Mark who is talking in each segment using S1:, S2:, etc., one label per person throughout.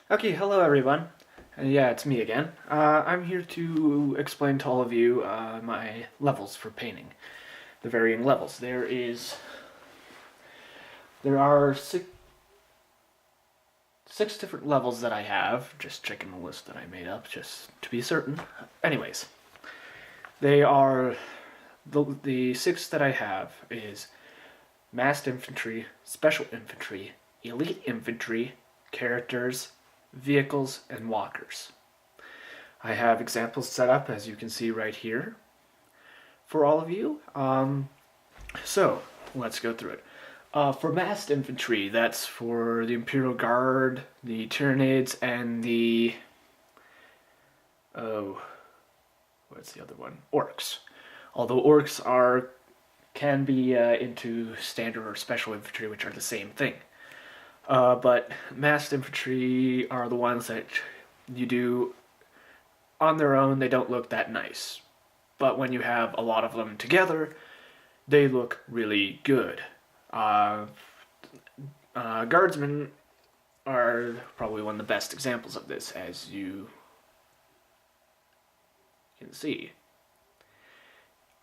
S1: Okay, hello everyone. Yeah, it's me again. I'm here to explain to all of you my levels for painting. The varying levels. There are six different levels that I have. Just checking the list that I made up, just to be certain. Anyways, they are the six that I have is massed infantry, special infantry, elite infantry, characters, vehicles, and walkers. I have examples set up, as you can see right here, for all of you. So, let's go through it. For massed infantry, that's for the Imperial Guard, the Tyranids, and the... Oh, what's the other one? Orcs. Although can be into standard or special infantry, which are the same thing. But massed infantry are the ones that you do on their own. They don't look that nice, but when you have a lot of them together, they look really good. Guardsmen are probably one of the best examples of this, as you can see.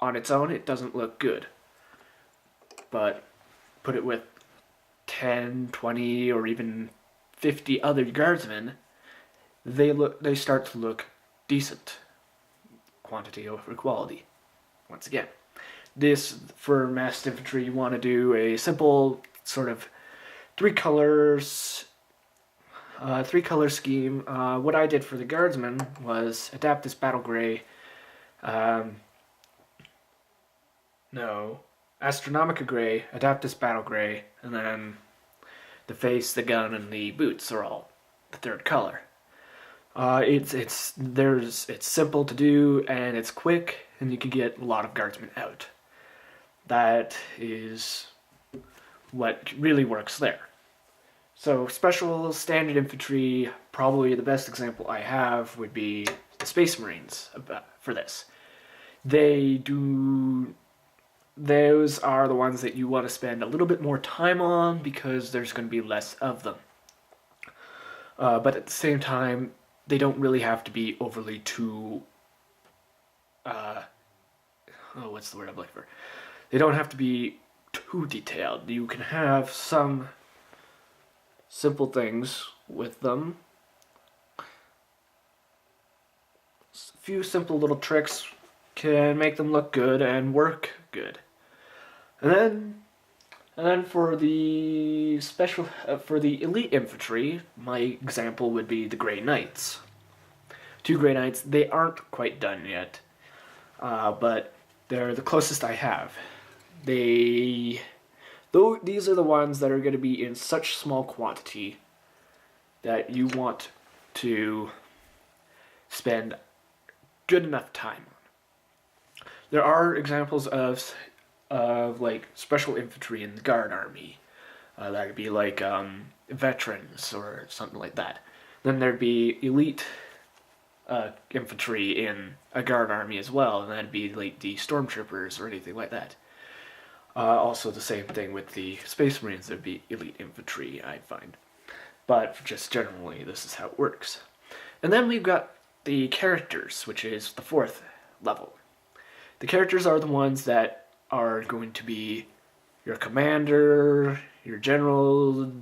S1: On its own, it doesn't look good, but put it with 10, 20, or even 50 other guardsmen, they start to look decent. Quantity over quality. Once again, this for massed infantry, you want to do a simple sort of three color scheme. What I did for the guardsmen was adapt this battle gray. No, Astronomica gray, adapt this battle gray, and then the face, the gun, and the boots are all the third color. It's simple to do, and it's quick, and you can get a lot of guardsmen out. That is what really works there. So special standard infantry, probably the best example I have would be the Space Marines for this. Those are the ones that you want to spend a little bit more time on because there's going to be less of them. But at the same time, they don't really have to be overly too... what's the word I'm looking for? They don't have to be too detailed. You can have some simple things with them. A few simple little tricks can make them look good and work good. And then for the for the elite infantry, my example would be the Grey Knights. Two Grey Knights, they aren't quite done yet, but they're the closest I have. These are the ones that are going to be in such small quantity that you want to spend good enough time on. There are examples of like special infantry in the Guard Army. That would be like veterans or something like that. Then there'd be elite infantry in a Guard Army as well, and that'd be like the Stormtroopers or anything like that. Also the same thing with the Space Marines, there'd be elite infantry, I find. But just generally, this is how it works. And then we've got the characters, which is the fourth level. The characters are the ones that are going to be your commander, your general,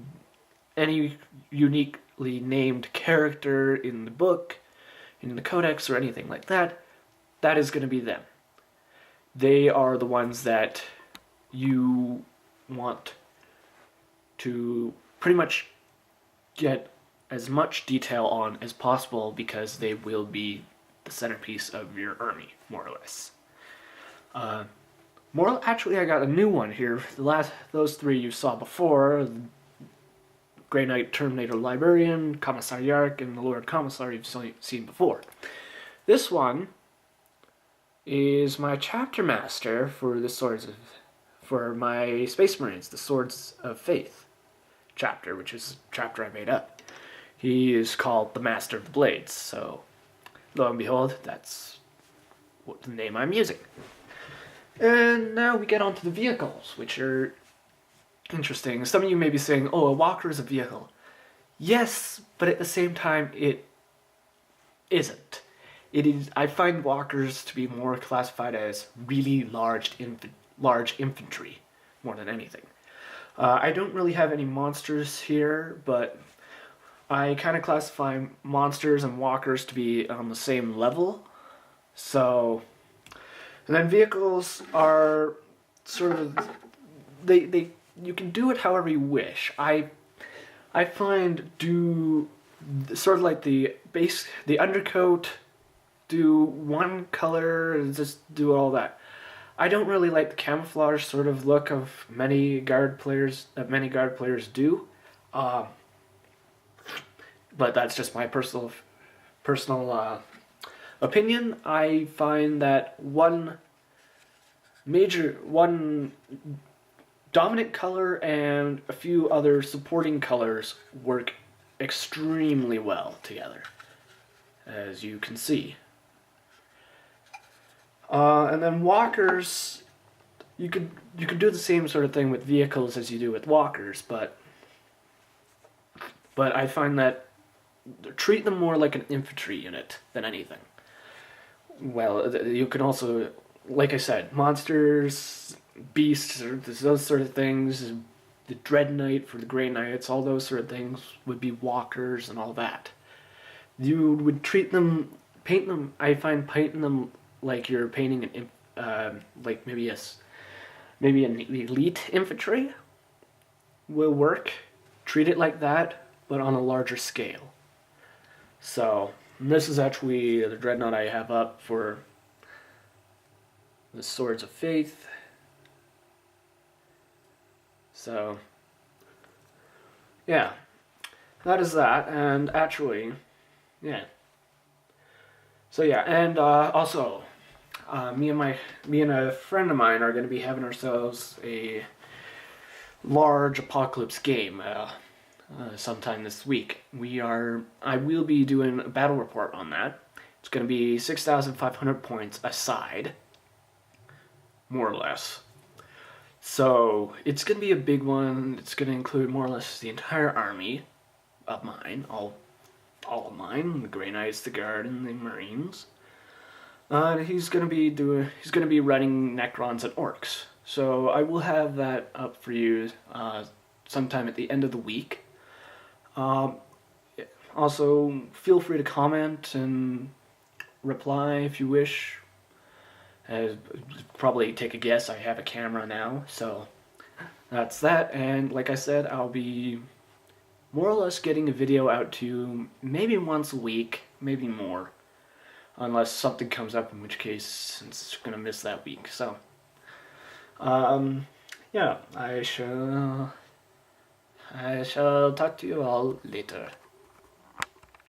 S1: any uniquely named character in the book, in the codex, or anything like that. That is going to be them. They are the ones that you want to pretty much get as much detail on as possible because they will be the centerpiece of your army, more or less. Actually, I got a new one here. Those three you saw before: Grey Knight, Terminator, Librarian, Commissariarch, and the Lord Commissar you've seen before. This one is my chapter master for for my Space Marines, the Swords of Faith chapter, which is a chapter I made up. He is called the Master of the Blades, so lo and behold, that's what the name I'm using. And now we get on to the vehicles, which are interesting. Some of you may be saying, oh, a walker is a vehicle. Yes, but at the same time, it isn't. It is. I find walkers to be more classified as really large infantry more than anything. I don't really have any monsters here, but I kind of classify monsters and walkers to be on the same level. So, and then vehicles are sort of they you can do it however you wish. I find do sort of like the undercoat, do one color and just do all that. I don't really like the camouflage sort of look of many guard players that many guard players do, uh, but that's just my personal opinion. I find that one dominant color and a few other supporting colors work extremely well together, as you can see. And then walkers, you could do the same sort of thing with vehicles as you do with walkers, but I find that treat them more like an infantry unit than anything. Well, you can also, like I said, monsters, beasts, or those sort of things. The Dread Knight for the Grey Knights, all those sort of things would be walkers and all that. You would treat them, paint them. I find painting them like you're painting like maybe an elite infantry will work. Treat it like that, but on a larger scale. So this is actually the dreadnought I have up for the Swords of Faith. So yeah, that is that, and actually, yeah. So yeah, and also, me and a friend of mine are going to be having ourselves a large apocalypse game sometime this week. I will be doing a battle report on that. It's going to be 6,500 points aside, more or less. So it's going to be a big one. It's going to include more or less the entire army of mine, all of mine, the Grey Knights, the Guard, and the Marines. He's going to be running Necrons and Orcs. So I will have that up for you sometime at the end of the week. Also, feel free to comment and reply if you wish. Probably take a guess, I have a camera now, so that's that. And like I said, I'll be more or less getting a video out to you maybe once a week, maybe more. Unless something comes up, in which case it's going to miss that week. So, yeah, I shall talk to you all later.